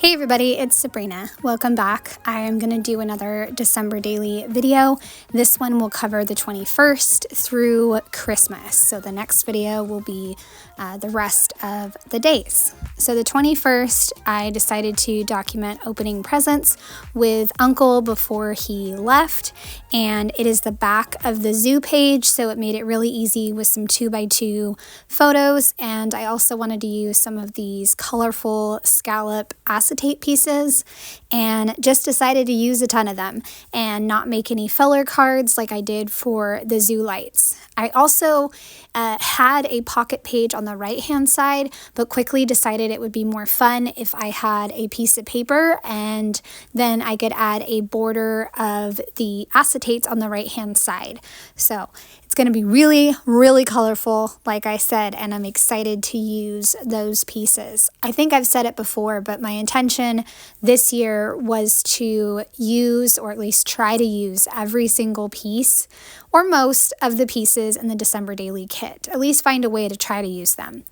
Hey everybody, it's Sabrina. Welcome back. I am going to do another December daily video. This one will cover the 21st through Christmas. So the next video will be the rest of the days. So the 21st, I decided to document opening presents with Uncle before he left. And it is the back of the zoo page, so it made it really easy with some 2x2 photos. And I also wanted to use some of these colorful scallop acetate pieces and just decided to use a ton of them and not make any filler cards like I did for the zoo lights. I also had a pocket page on the right hand side, but quickly decided it would be more fun if I had a piece of paper and then I could add a border of the acetates on the right hand side. So it's going to be really, really colorful, like I said, and I'm excited to use those pieces. I think I've said it before, but my intention this year was to use, or at least try to use, every single piece or most of the pieces in the December Daily Kit. At least find a way to try to use them.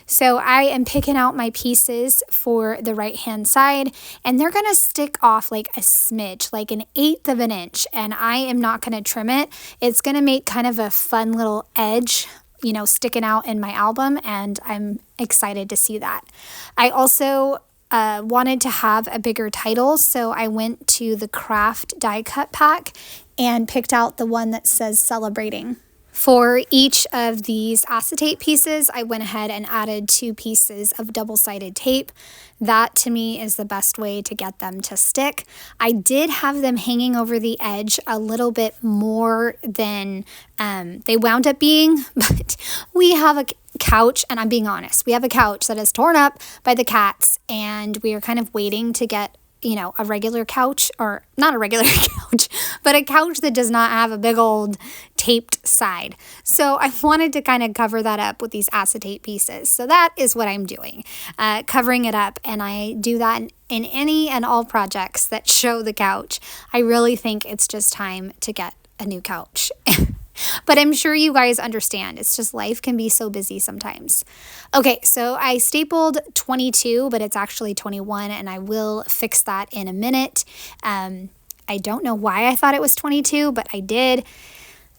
So I am picking out my pieces for the right hand side, and they're going to stick off like a smidge, like 1/8 of an inch, and I am not going to trim it. It's going to make kind of a fun little edge, you know, sticking out in my album, and I'm excited to see that. I also wanted to have a bigger title, so I went to the craft die cut pack and picked out the one that says celebrating. For each of these acetate pieces, I went ahead and added 2 pieces of double-sided tape. That, to me, is the best way to get them to stick. I did have them hanging over the edge a little bit more than they wound up being, but we have a couch, and I'm being honest, we have a couch that is torn up by the cats, and we are kind of waiting to get a regular couch, or not a regular couch, but a couch that does not have a big old taped side. So I wanted to kind of cover that up with these acetate pieces. So that is what I'm doing, covering it up. And I do that in any and all projects that show the couch. I really think it's just time to get a new couch. But I'm sure you guys understand. It's just life can be so busy sometimes. Okay, so I stapled 22, but it's actually 21, and I will fix that in a minute. I don't know why I thought it was 22, but I did.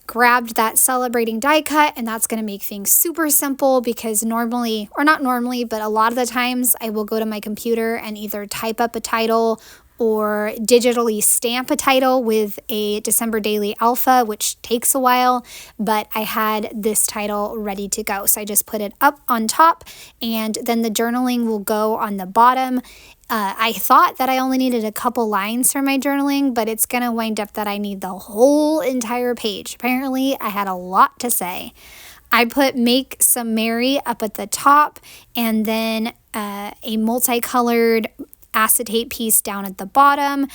Grabbed that celebrating die cut, and that's going to make things super simple because normally, or not normally, but a lot of the times I will go to my computer and either type up a title or digitally stamp a title with a December Daily Alpha, which takes a while, but I had this title ready to go. So I just put it up on top, and then the journaling will go on the bottom. I thought that I only needed a couple lines for my journaling, but it's going to wind up that I need the whole entire page. Apparently, I had a lot to say. I put Make Some Merry up at the top, and then a multicolored acetate piece down at the bottom.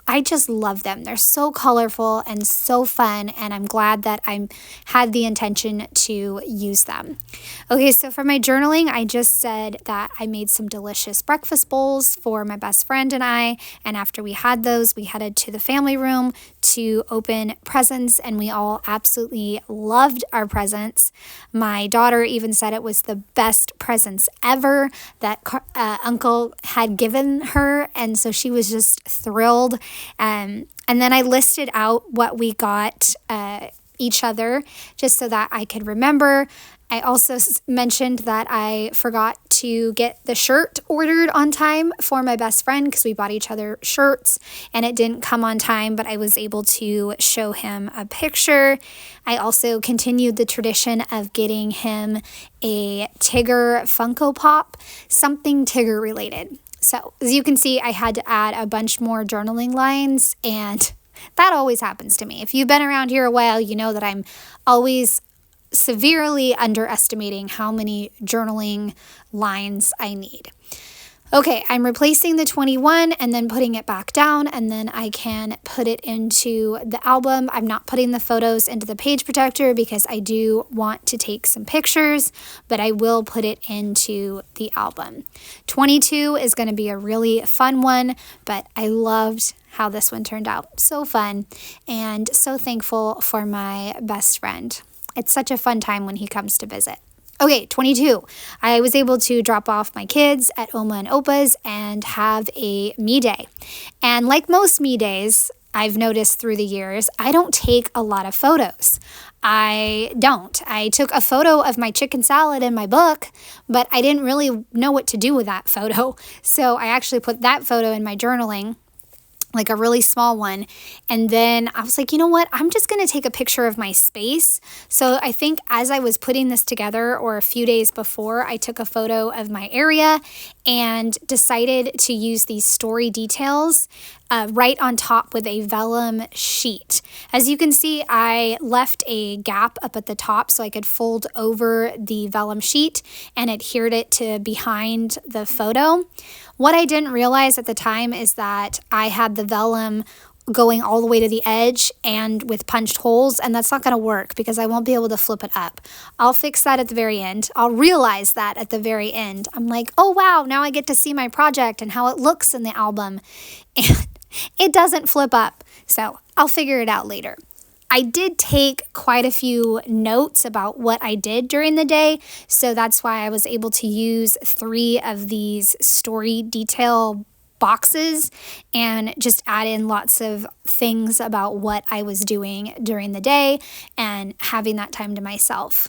I just love them. They're so colorful and so fun, and I'm glad that I had the intention to use them. Okay, so for my journaling, I just said that I made some delicious breakfast bowls for my best friend and I, and after we had those, we headed to the family room to open presents, and we all absolutely loved our presents. My daughter even said it was the best presents ever that Uncle had given her, and so she was just thrilled. And then I listed out what we got each other just so that I could remember. I also mentioned that I forgot to get the shirt ordered on time for my best friend because we bought each other shirts and it didn't come on time, but I was able to show him a picture. I also continued the tradition of getting him a Tigger Funko Pop, something Tigger related. So as you can see, I had to add a bunch more journaling lines, and that always happens to me. If you've been around here a while, you know that I'm always severely underestimating how many journaling lines I need. Okay, I'm replacing the 21 and then putting it back down, and then I can put it into the album. I'm not putting the photos into the page protector because I do want to take some pictures, but I will put it into the album. 22 is going to be a really fun one, but I loved how this one turned out. So fun, and so thankful for my best friend. It's such a fun time when he comes to visit. Okay, 22. I was able to drop off my kids at Oma and Opa's and have a me day. And like most me days, I've noticed through the years, I don't take a lot of photos. I don't. I took a photo of my chicken salad in my book, but I didn't really know what to do with that photo. So I actually put that photo in my journaling, like a really small one. And then I was like, you know what? I'm just going to take a picture of my space. So I think as I was putting this together, or a few days before, I took a photo of my area and decided to use these story details right on top with a vellum sheet. As you can see, I left a gap up at the top so I could fold over the vellum sheet and adhered it to behind the photo. What I didn't realize at the time is that I had the vellum going all the way to the edge and with punched holes, and that's not going to work because I won't be able to flip it up. I'll fix that at the very end. I'll realize that at the very end. I'm like, oh wow, now I get to see my project and how it looks in the album. And it doesn't flip up, so I'll figure it out later. I did take quite a few notes about what I did during the day, so that's why I was able to use 3 of these story detail boxes and just add in lots of things about what I was doing during the day and having that time to myself.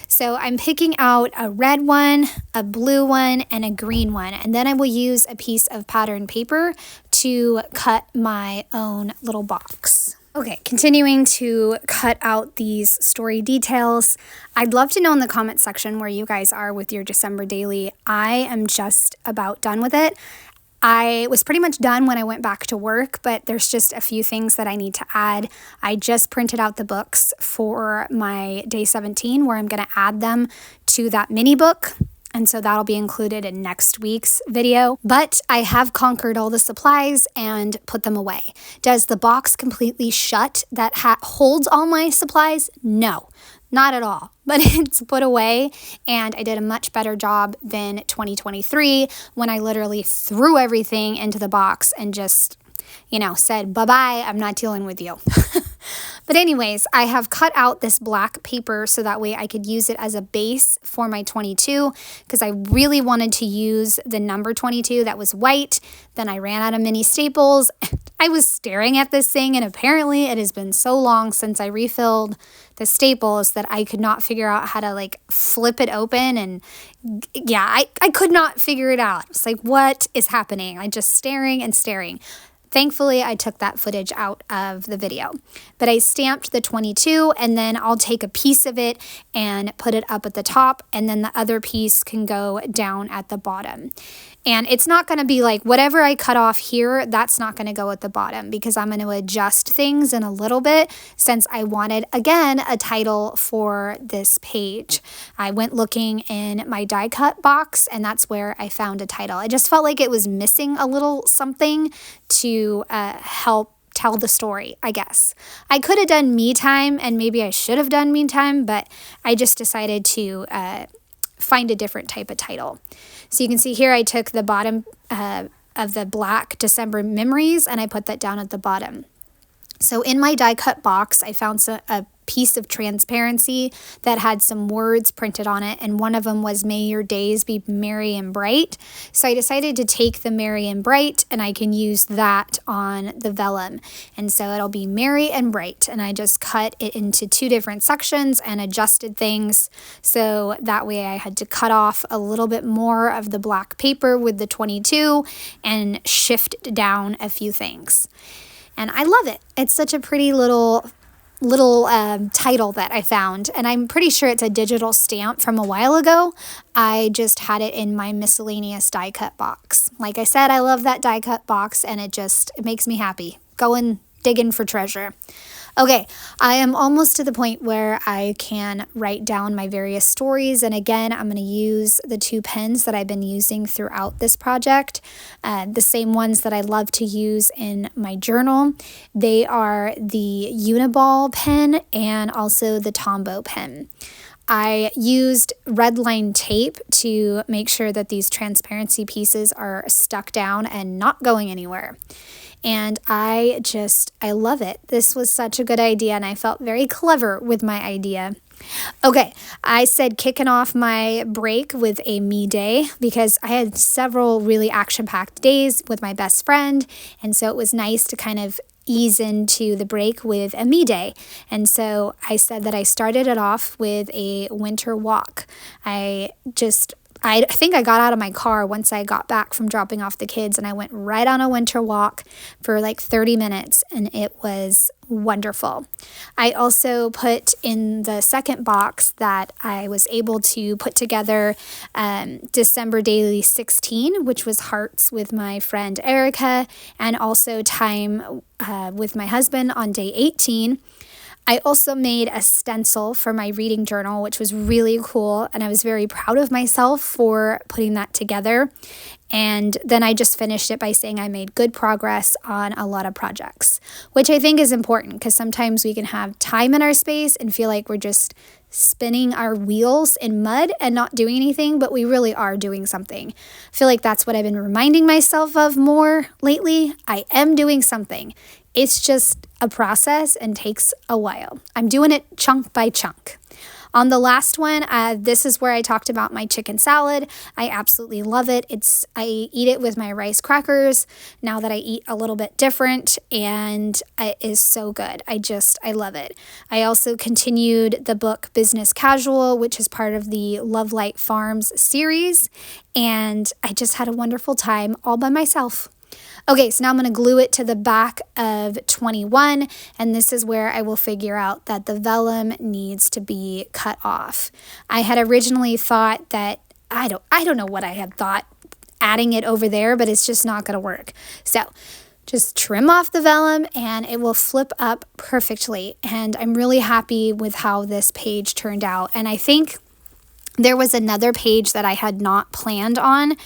So I'm picking out a red one, a blue one, and a green one, and then I will use a piece of pattern paper to cut my own little box. Okay, continuing to cut out these story details. I'd love to know in the comment section where you guys are with your December daily. I am just about done with it. I was pretty much done when I went back to work, but there's just a few things that I need to add. I just printed out the books for my day 17 where I'm going to add them to that mini book. And so that'll be included in next week's video. But I have conquered all the supplies and put them away. Does the box completely shut that holds all my supplies? No, not at all. But it's put away, and I did a much better job than 2023 when I literally threw everything into the box and just, said, bye-bye, I'm not dealing with you. But anyways, I have cut out this black paper so that way I could use it as a base for my 22 because I really wanted to use the number 22 that was white. Then I ran out of mini staples. I was staring at this thing, and apparently it has been so long since I refilled the staples that I could not figure out how to flip it open. And yeah, I could not figure it out. It's like, what is happening? I'm just staring and staring. Thankfully, I took that footage out of the video, but I stamped the 22, and then I'll take a piece of it and put it up at the top, and then the other piece can go down at the bottom. And it's not going to be like whatever I cut off here, that's not going to go at the bottom because I'm going to adjust things in a little bit since I wanted, again, a title for this page. I went looking in my die cut box, and that's where I found a title. I just felt like it was missing a little something to help tell the story, I guess. I could have done me time, and maybe I should have done me time, but I just decided to find a different type of title. So you can see here I took the bottom of the black December memories and I put that down at the bottom. So in my die cut box, I found a piece of transparency that had some words printed on it, and one of them was "May your days be merry and bright." So I decided to take the merry and bright, and I can use that on the vellum. And so it'll be merry and bright, and I just cut it into 2 different sections and adjusted things. So that way I had to cut off a little bit more of the black paper with the 22 and shift down a few things. And I love it. It's such a pretty little title that I found, and I'm pretty sure it's a digital stamp from a while ago. I just had it in my miscellaneous die cut box. Like I said, I love that die cut box, and it makes me happy. Going digging for treasure. Okay, I am almost to the point where I can write down my various stories, and again, I'm going to use the 2 pens that I've been using throughout this project, the same ones that I love to use in my journal. They are the Uniball pen and also the Tombow pen. I used red line tape to make sure that these transparency pieces are stuck down and not going anywhere. And I love it. This was such a good idea, and I felt very clever with my idea. Okay, I said kicking off my break with a me day because I had several really action-packed days with my best friend, and so it was nice to kind of ease into the break with a me day. And so I said that I started it off with a winter walk. I think I got out of my car once I got back from dropping off the kids, and I went right on a winter walk for like 30 minutes, and it was wonderful. I also put in the second box that I was able to put together December Daily 16, which was hearts with my friend Erica, and also time with my husband on day 18. I also made a stencil for my reading journal, which was really cool, and I was very proud of myself for putting that together. And then I just finished it by saying I made good progress on a lot of projects, which I think is important because sometimes we can have time in our space and feel like we're just spinning our wheels in mud and not doing anything, but we really are doing something. I feel like that's what I've been reminding myself of more lately. I am doing something. It's just a process and takes a while. I'm doing it chunk by chunk. On the last one, this is where I talked about my chicken salad. I absolutely love it. I eat it with my rice crackers now that I eat a little bit different, and it is so good. I love it. I also continued the book Business Casual, which is part of the Love Light Farms series, and I just had a wonderful time all by myself. Okay, so now I'm going to glue it to the back of 21, and this is where I will figure out that the vellum needs to be cut off. I had originally thought that, I don't know what I had thought, adding it over there, but it's just not going to work. So just trim off the vellum and it will flip up perfectly, and I'm really happy with how this page turned out. And I think there was another page that I had not planned on.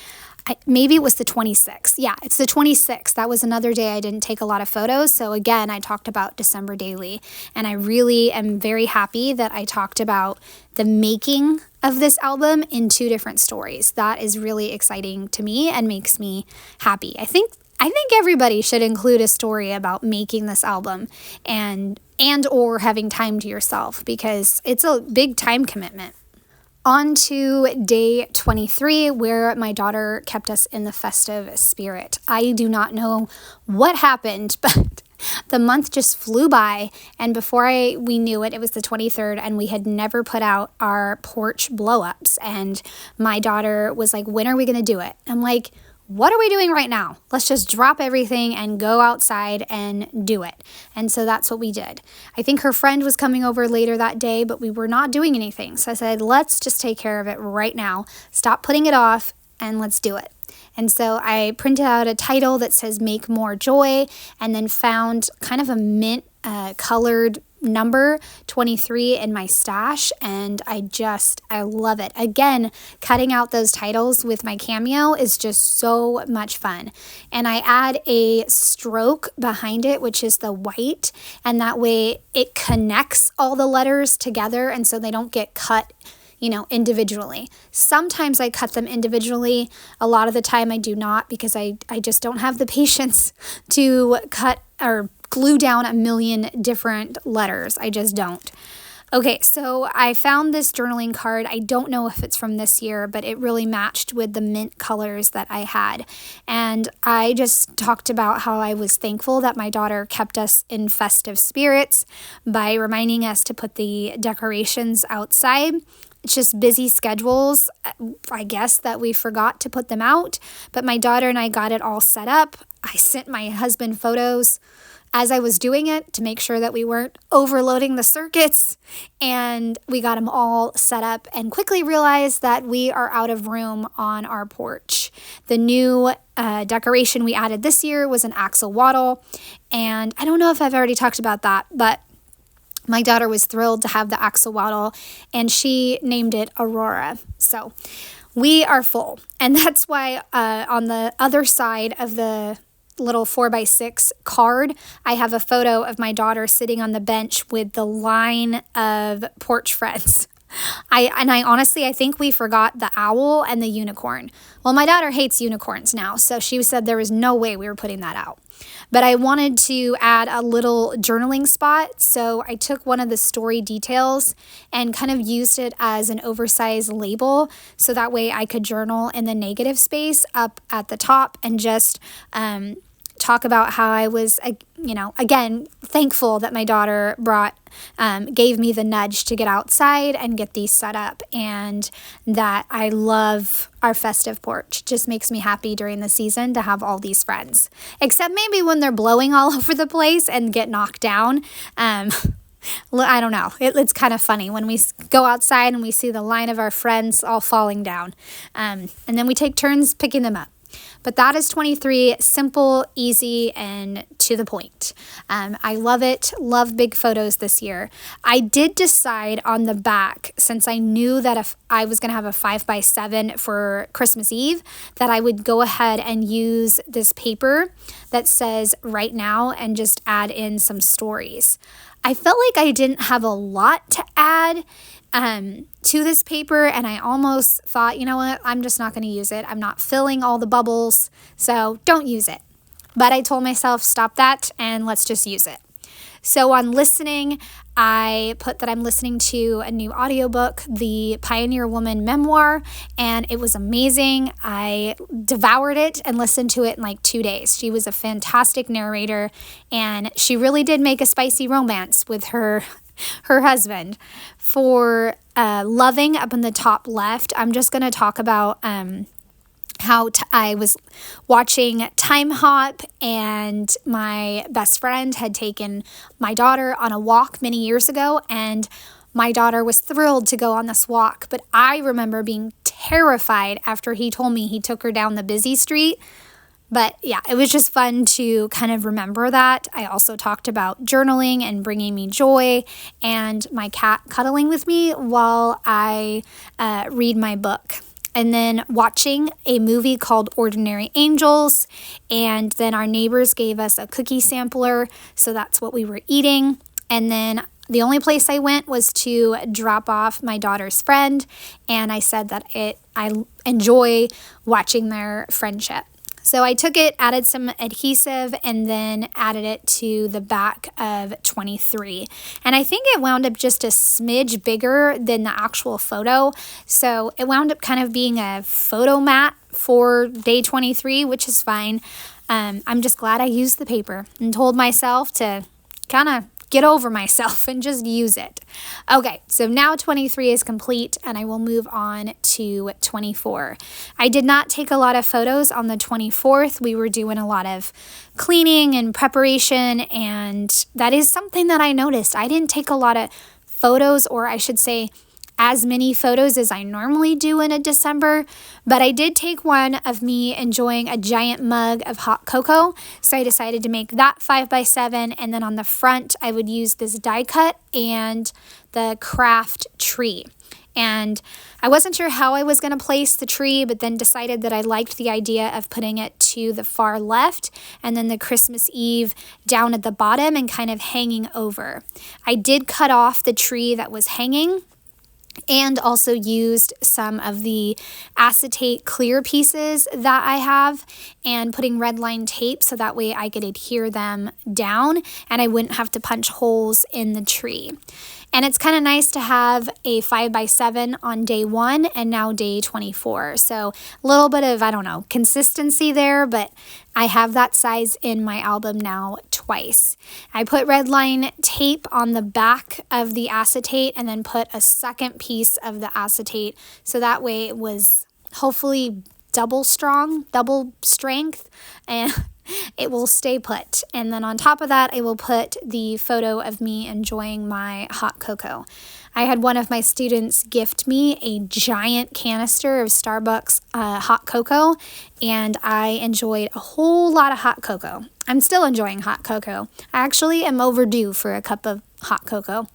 Maybe it was the 26th. Yeah, it's the 26th. That was another day I didn't take a lot of photos. So again, I talked about December Daily, and I really am very happy that I talked about the making of this album in 2 different stories. That is really exciting to me and makes me happy. I think everybody should include a story about making this album and or having time to yourself, because it's a big time commitment. On to day 23, where my daughter kept us in the festive spirit. I do not know what happened, but the month just flew by, and before we knew it, it was the 23rd, and we had never put out our porch blow-ups, and my daughter was like, when are we going to do it? I'm like, what are we doing right now? Let's just drop everything and go outside and do it. And so that's what we did. I think her friend was coming over later that day, but we were not doing anything. So I said, let's just take care of it right now. Stop putting it off and let's do it. And so I printed out a title that says Make More Joy, and then found kind of a mint colored number 23 in my stash, and I love it. Again, cutting out those titles with my Cameo is just so much fun. And I add a stroke behind it, which is the white, and that way it connects all the letters together, and so they don't get cut individually. Sometimes I cut them individually. A lot of the time I do not, because I just don't have the patience to cut or glue down a million different letters. I just don't. Okay, so I found this journaling card. I don't know if it's from this year, but it really matched with the mint colors that I had. And I just talked about how I was thankful that my daughter kept us in festive spirits by reminding us to put the decorations outside. It's just busy schedules, I guess, that we forgot to put them out. But my daughter and I got it all set up. I sent my husband photos as I was doing it to make sure that we weren't overloading the circuits, and we got them all set up and quickly realized that we are out of room on our porch. The new decoration we added this year was an axolotl, and I don't know if I've already talked about that, but my daughter was thrilled to have the axolotl, and she named it Aurora. So we are full, and that's why on the other side of the little 4x6 card, I have a photo of my daughter sitting on the bench with the line of porch friends. I honestly, I think we forgot the owl and the unicorn. Well, my daughter hates unicorns now, so she said there was no way we were putting that out. But I wanted to add a little journaling spot, so I took one of the story details and kind of used it as an oversized label, so that way I could journal in the negative space up at the top and just talk about how I was, again, thankful that my daughter gave me the nudge to get outside and get these set up, and that I love our festive porch. Just makes me happy during the season to have all these friends, except maybe when they're blowing all over the place and get knocked down. I don't know. It's kind of funny when we go outside and we see the line of our friends all falling down, and then we take turns picking them up. But that is 23, simple, easy, and to the point. I love it. Love big photos this year. I did decide on the back, since I knew that if I was going to have a 5x7 for Christmas Eve, that I would go ahead and use this paper that says right now and just add in some stories. I felt like I didn't have a lot to add to this paper, and I almost thought, you know what, I'm just not going to use it. I'm not filling all the bubbles, so don't use it. But I told myself, stop that, and let's just use it. So on listening, I put that I'm listening to a new audiobook, the Pioneer Woman memoir, and it was amazing. I devoured it and listened to it in like 2 days. She was a fantastic narrator, and she really did make a spicy romance with her husband. For loving, up in the top left, I'm just going to talk about how I was watching Time Hop, and my best friend had taken my daughter on a walk many years ago, and my daughter was thrilled to go on this walk. But I remember being terrified after he told me he took her down the busy street. But yeah, it was just fun to kind of remember that. I also talked about journaling and bringing me joy, and my cat cuddling with me while I read my book. And then watching a movie called Ordinary Angels, and then our neighbors gave us a cookie sampler, so that's what we were eating. And then the only place I went was to drop off my daughter's friend, and I said that I enjoy watching their friendship. So I took it, added some adhesive, and then added it to the back of 23. And I think it wound up just a smidge bigger than the actual photo. So it wound up kind of being a photo mat for day 23, which is fine. I'm just glad I used the paper and told myself to kind of get over myself and just use it. Okay, so now 23 is complete, and I will move on to 24. I did not take a lot of photos on the 24th. We were doing a lot of cleaning and preparation, and that is something that I noticed. I didn't take a lot of photos, or I should say as many photos as I normally do in a December, but I did take one of me enjoying a giant mug of hot cocoa, so I decided to make that 5x7, and then on the front I would use this die cut and the craft tree. And I wasn't sure how I was going to place the tree, but then decided that I liked the idea of putting it to the far left, and then the Christmas Eve down at the bottom and kind of hanging over. I did cut off the tree that was hanging, and also used some of the acetate clear pieces that I have, and putting red line tape so that way I could adhere them down and I wouldn't have to punch holes in the tree. And it's kind of nice to have a 5x7 on day 1 and now day 24. So a little bit of, consistency there, but I have that size in my album now twice. I put red line tape on the back of the acetate and then put a second piece of the acetate, so that way it was hopefully double strength, and it will stay put. And then on top of that, I will put the photo of me enjoying my hot cocoa. I had one of my students gift me a giant canister of Starbucks hot cocoa, and I enjoyed a whole lot of hot cocoa. I'm still enjoying hot cocoa. I actually am overdue for a cup of hot cocoa.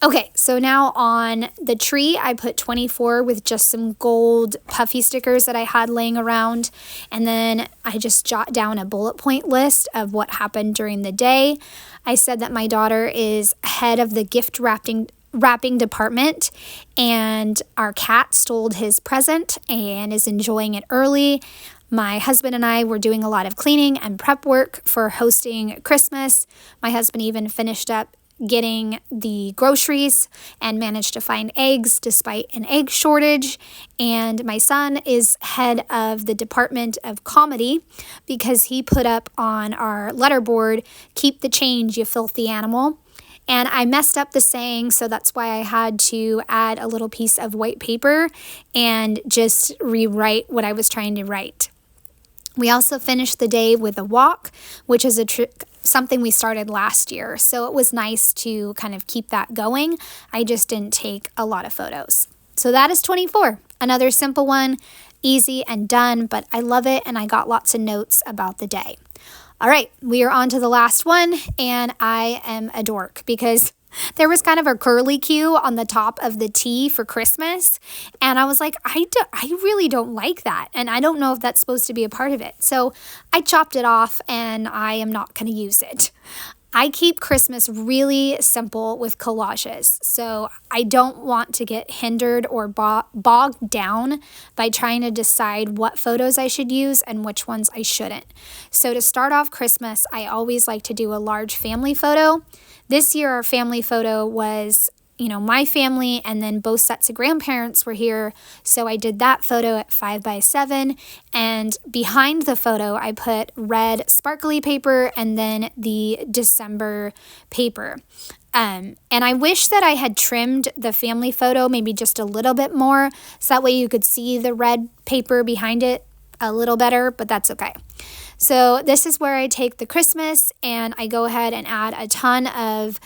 Okay, so now on the tree, I put 24 with just some gold puffy stickers that I had laying around, and then I just jot down a bullet point list of what happened during the day. I said that my daughter is head of the gift wrapping wrapping department, and our cat stole his present and is enjoying it early. My husband and I were doing a lot of cleaning and prep work for hosting Christmas. My husband even finished up getting the groceries and managed to find eggs despite an egg shortage. And my son is head of the Department of Comedy because he put up on our letterboard, "Keep the change, you filthy animal." And I messed up the saying, so that's why I had to add a little piece of white paper and just rewrite what I was trying to write. We also finished the day with a walk, which is something we started last year. So it was nice to kind of keep that going. I just didn't take a lot of photos. So that is 24. Another simple one, easy and done, but I love it and I got lots of notes about the day. All right, we are on to the last one, and I am a dork because there was kind of a curly Q on the top of the T for Christmas, and I was like, I really don't like that, and I don't know if that's supposed to be a part of it. So I chopped it off, and I am not going to use it. I keep Christmas really simple with collages, so I don't want to get hindered or bogged down by trying to decide what photos I should use and which ones I shouldn't. So to start off Christmas, I always like to do a large family photo. This year, our family photo was, my family, and then both sets of grandparents were here. So I did that photo at 5x7, and behind the photo, I put red sparkly paper and then the December paper. And I wish that I had trimmed the family photo maybe just a little bit more, so that way you could see the red paper behind it a little better, but that's okay. So this is where I take the Christmas and I go ahead and add a ton of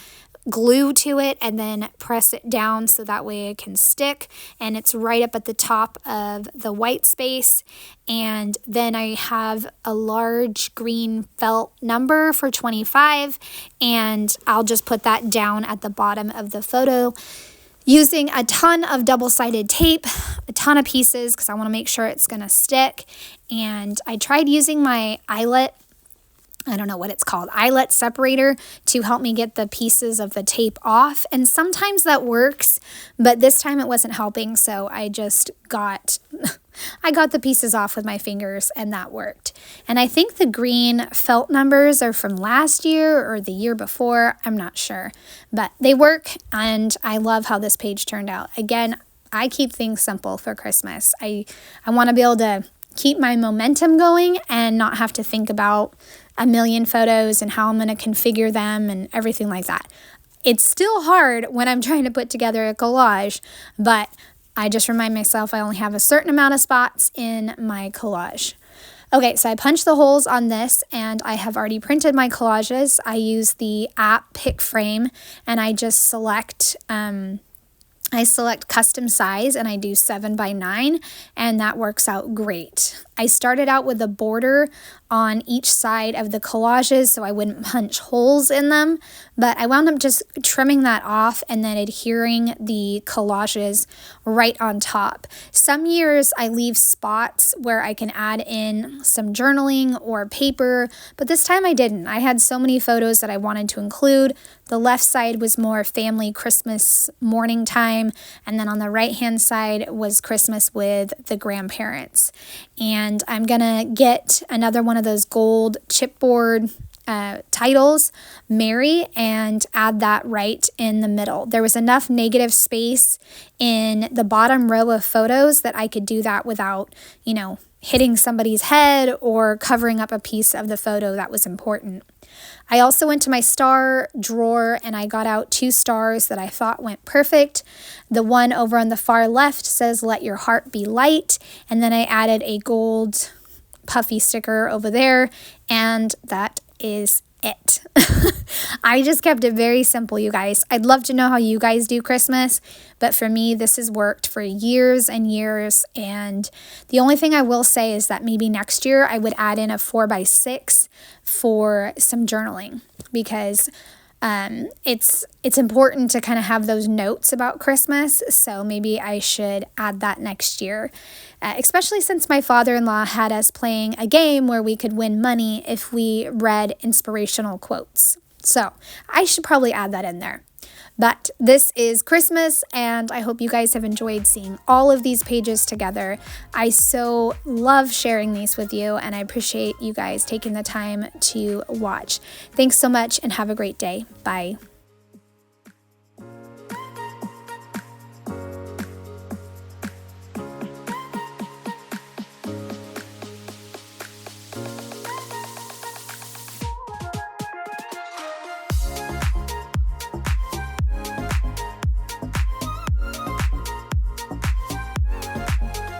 glue to it and then press it down so that way it can stick, and it's right up at the top of the white space. And then I have a large green felt number for 25, and I'll just put that down at the bottom of the photo using a ton of double-sided tape, a ton of pieces because I want to make sure it's going to stick. And I tried using my eyelet separator to help me get the pieces of the tape off. And sometimes that works, but this time it wasn't helping. So I just got the pieces off with my fingers, and that worked. And I think the green felt numbers are from last year or the year before. I'm not sure, but they work. And I love how this page turned out. Again, I keep things simple for Christmas. I want to be able to keep my momentum going and not have to think about a million photos and how I'm going to configure them and everything like that. It's still hard when I'm trying to put together a collage, but I just remind myself I only have a certain amount of spots in my collage. Okay, so I punched the holes on this, and I have already printed my collages. I use the app Pick Frame, and I just select custom size, and I do 7x9, and that works out great. I started out with a border on each side of the collages so I wouldn't punch holes in them, but I wound up just trimming that off and then adhering the collages right on top. Some years I leave spots where I can add in some journaling or paper, but this time I didn't. I had so many photos that I wanted to include. The left side was more family Christmas morning time, and then on the right-hand side was Christmas with the grandparents. And I'm gonna get another one of those gold chipboard titles, Mary, and add that right in the middle. There was enough negative space in the bottom row of photos that I could do that without, hitting somebody's head or covering up a piece of the photo that was important. I also went to my star drawer and I got out 2 stars that I thought went perfect. The one over on the far left says, "Let your heart be light." And then I added a gold puffy sticker over there, and that is it. I just kept it very simple, you guys. I'd love to know how you guys do Christmas, but for me, this has worked for years and years. And the only thing I will say is that maybe next year I would add in a 4x6 for some journaling, because it's important to kind of have those notes about Christmas. So maybe I should add that next year, especially since my father-in-law had us playing a game where we could win money if we read inspirational quotes. So I should probably add that in there. But this is Christmas, and I hope you guys have enjoyed seeing all of these pages together. I so love sharing these with you, and I appreciate you guys taking the time to watch. Thanks so much, and have a great day. Bye.